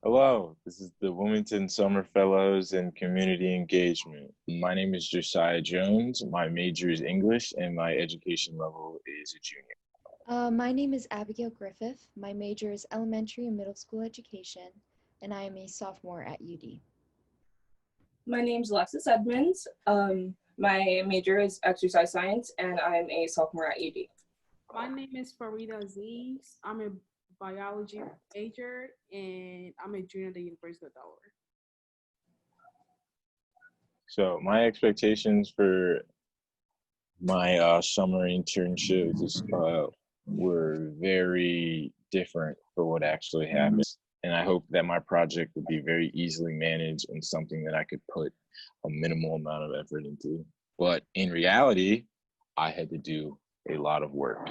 Hello, this is the Wilmington Summer Fellows and Community Engagement. My name is Josiah Jones. My major is English and my education level is a junior. My name is Abigail Griffith. My major is elementary and middle school education, and I am a sophomore at UD. My name's Alexis Edmonds. My major is exercise science, and I'm a sophomore at UD. My name is Farida Aziz. I'm a biology major, and I'm a junior at the University of Delaware. So my expectations for my summer internship were very different for what actually happened. And I hope that my project would be very easily managed and something that I could put a minimal amount of effort into. But in reality, I had to do a lot of work.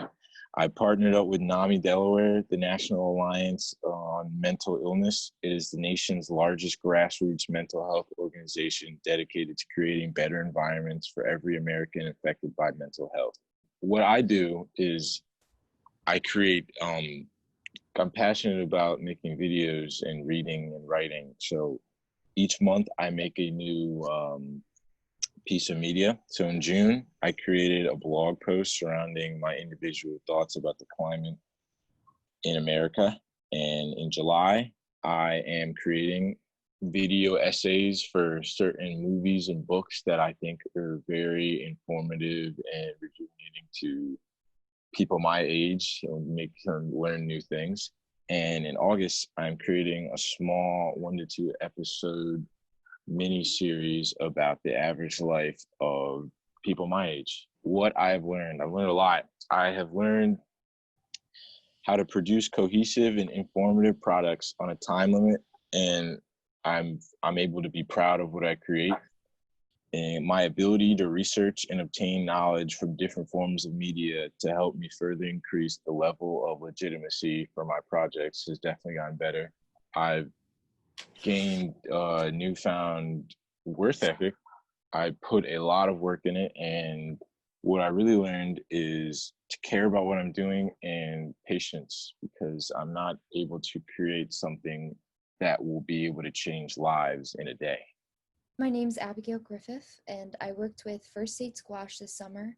I partnered up with NAMI Delaware, the National Alliance on Mental Illness. It is the nation's largest grassroots mental health organization dedicated to creating better environments for every American affected by mental health. What I do is I create, I'm passionate about making videos and reading and writing. So each month I make a new piece of media. So in June, I created a blog post surrounding my individual thoughts about the climate in America. And in July, I am creating video essays for certain movies and books that I think are very informative and rejuvenating to people my age and make them learn new things. And in August, I'm creating a small 1 to 2 episode mini series about the average life of people my age. What I've learned a lot. I have learned how to produce cohesive and informative products on a time limit, and I'm able to be proud of what I create. And my ability to research and obtain knowledge from different forms of media to help me further increase the level of legitimacy for my projects has definitely gotten better. I've gained newfound work ethic. I put a lot of work in it, and what I really learned is to care about what I'm doing and patience, because I'm not able to create something that will be able to change lives in a day. My name's Abigail Griffith, and I worked with First Aid Squash this summer.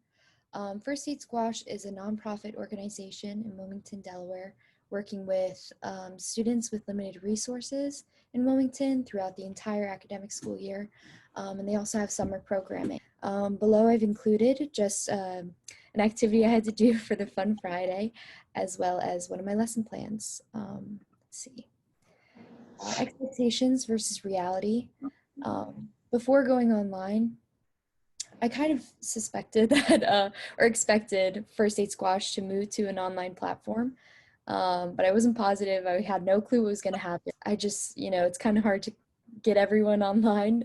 First Aid Squash is a nonprofit organization in Wilmington, Delaware, working with students with limited resources in Wilmington throughout the entire academic school year. And they also have summer programming. Below, I've included just an activity I had to do for the Fun Friday, as well as one of my lesson plans. Let's see. Expectations versus reality. Before going online, I kind of suspected that or expected First Aid Squash to move to an online platform, but I wasn't positive. I had no clue what was going to happen. I just, it's kind of hard to get everyone online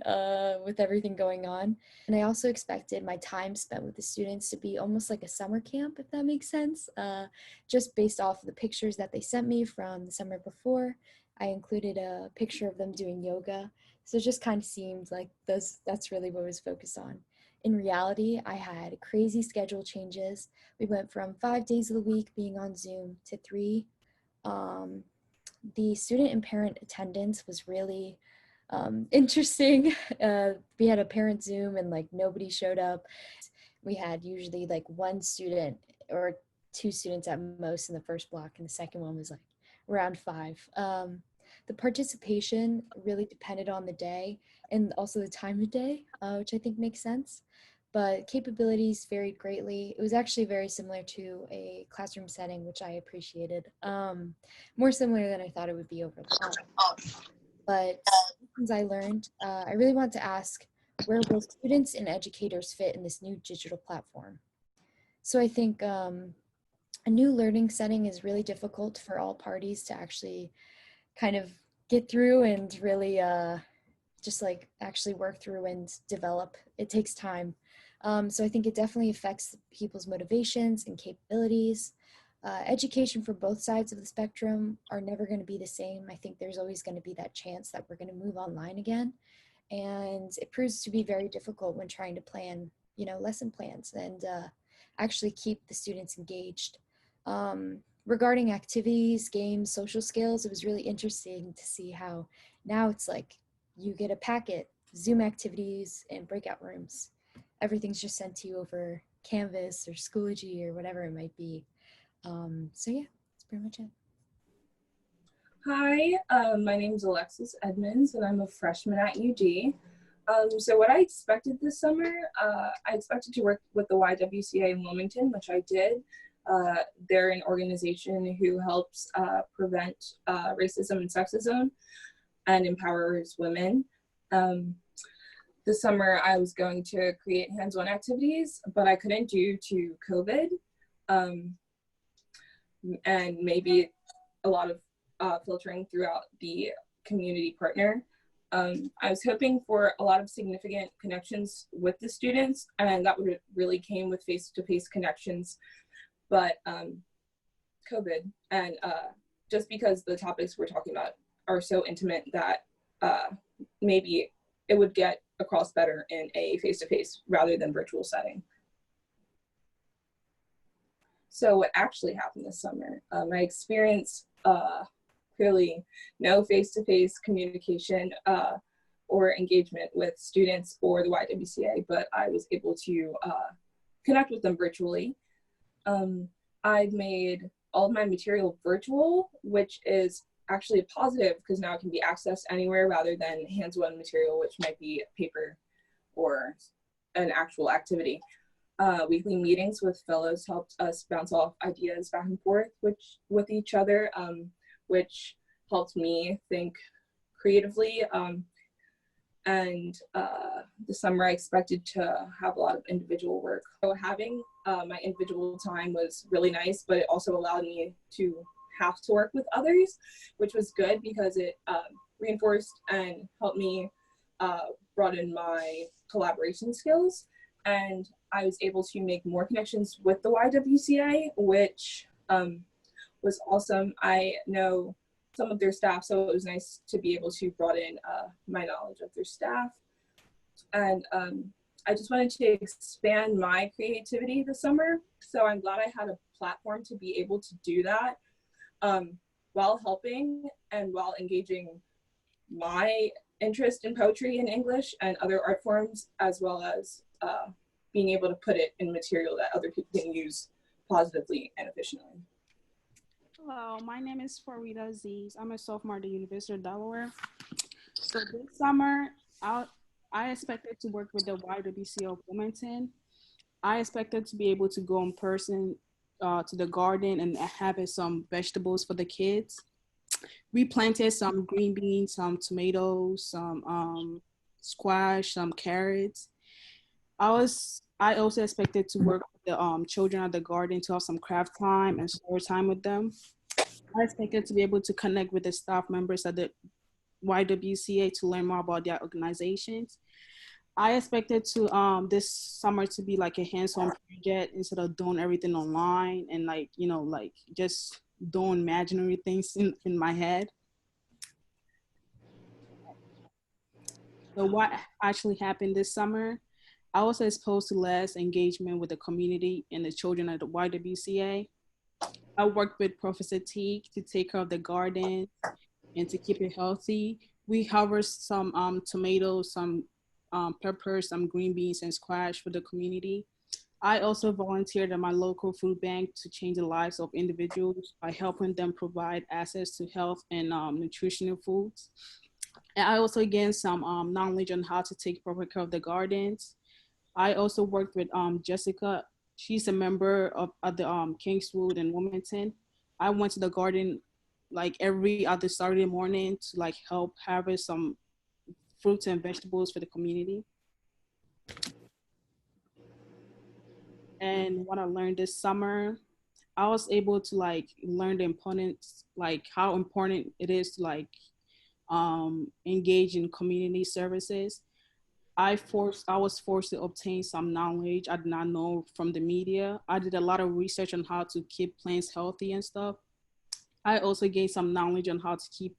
with everything going on. And I also expected my time spent with the students to be almost like a summer camp, if that makes sense, just based off of the pictures that they sent me from the summer before. I included a picture of them doing yoga. So it just kind of seemed like that's really what I was focused on. In reality, I had crazy schedule changes. We went from 5 days of the week being on Zoom to 3. The student and parent attendance was really interesting. We had a parent Zoom and like nobody showed up. We had usually like one student or 2 students at most in the first block, and the second one was like around 5. The participation really depended on the day and also the time of day, which I think makes sense. But capabilities varied greatly. It was actually very similar to a classroom setting, which I appreciated. More similar than I thought it would be over the phone. But lessons I learned, I really want to ask, where will students and educators fit in this new digital platform? So I think a new learning setting is really difficult for all parties to actually kind of get through and really just like actually work through and develop. It takes time. So I think it definitely affects people's motivations and capabilities. Education for both sides of the spectrum are never going to be the same. I think there's always going to be that chance that we're going to move online again. And it proves to be very difficult when trying to plan, lesson plans and actually keep the students engaged. regarding activities, games, social skills, it was really interesting to see how now it's like you get a packet, Zoom activities and breakout rooms. Everything's just sent to you over Canvas or Schoology or whatever it might be. So yeah, that's pretty much it. Hi, my name is Alexis Edmonds, and I'm a freshman at UD. So what I expected this summer, I expected to work with the YWCA in Wilmington, which I did. They're an organization who helps prevent racism and sexism and empowers women. This summer, I was going to create hands-on activities, but I couldn't due to COVID, and maybe a lot of filtering throughout the community partner. I was hoping for a lot of significant connections with the students, and that would really came with face-to-face connections, but COVID, and just because the topics we're talking about are so intimate that maybe it would get across better in a face-to-face rather than virtual setting. So what actually happened this summer, I experienced clearly no face-to-face communication or engagement with students or the YWCA, but I was able to connect with them virtually. I've made all of my material virtual, which is actually a positive because now it can be accessed anywhere rather than hands-on material, which might be paper or an actual activity. Weekly meetings with fellows helped us bounce off ideas back and forth with each other, which helped me think creatively. And this summer I expected to have a lot of individual work. So having my individual time was really nice, but it also allowed me to have to work with others, which was good because it reinforced and helped me broaden my collaboration skills. And I was able to make more connections with the YWCA, which was awesome. I know some of their staff, so it was nice to be able to broaden my knowledge of their staff. And I just wanted to expand my creativity this summer. So I'm glad I had a platform to be able to do that while helping and while engaging my interest in poetry and English and other art forms, as well as being able to put it in material that other people can use positively and efficiently. Hello, my name is Farida Aziz. I'm a sophomore at the University of Delaware. So this summer, I expected to work with the YWCA of Wilmington. I expected to be able to go in person to the garden and harvest some vegetables for the kids. We planted some green beans, some tomatoes, some squash, some carrots. I also expected to work with the children at the garden to have some craft time and story time with them. I expected to be able to connect with the staff members at the YWCA to learn more about their organizations. I expected to this summer to be like a hands-on project instead of doing everything online and like just doing imaginary things in my head. So what actually happened this summer? I was exposed to less engagement with the community and the children at the YWCA. I worked with Professor Teague to take care of the garden and to keep it healthy. We harvest some tomatoes, some peppers, some green beans and squash for the community. I also volunteered at my local food bank to change the lives of individuals by helping them provide access to health and nutritional foods. And I also gained some knowledge on how to take proper care of the gardens. I also worked with Jessica. She's a member of the Kingswood in Wilmington. I went to the garden like every other Saturday morning to like help harvest some fruits and vegetables for the community. And what I learned this summer, I was able to like learn the importance, like how important it is to like engage in community services. I was forced to obtain some knowledge I did not know from the media. I did a lot of research on how to keep plants healthy and stuff. I also gained some knowledge on how to keep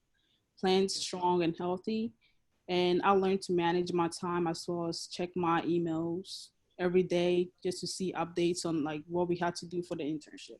plants strong and healthy. And I learned to manage my time as well as check my emails every day just to see updates on like what we had to do for the internship.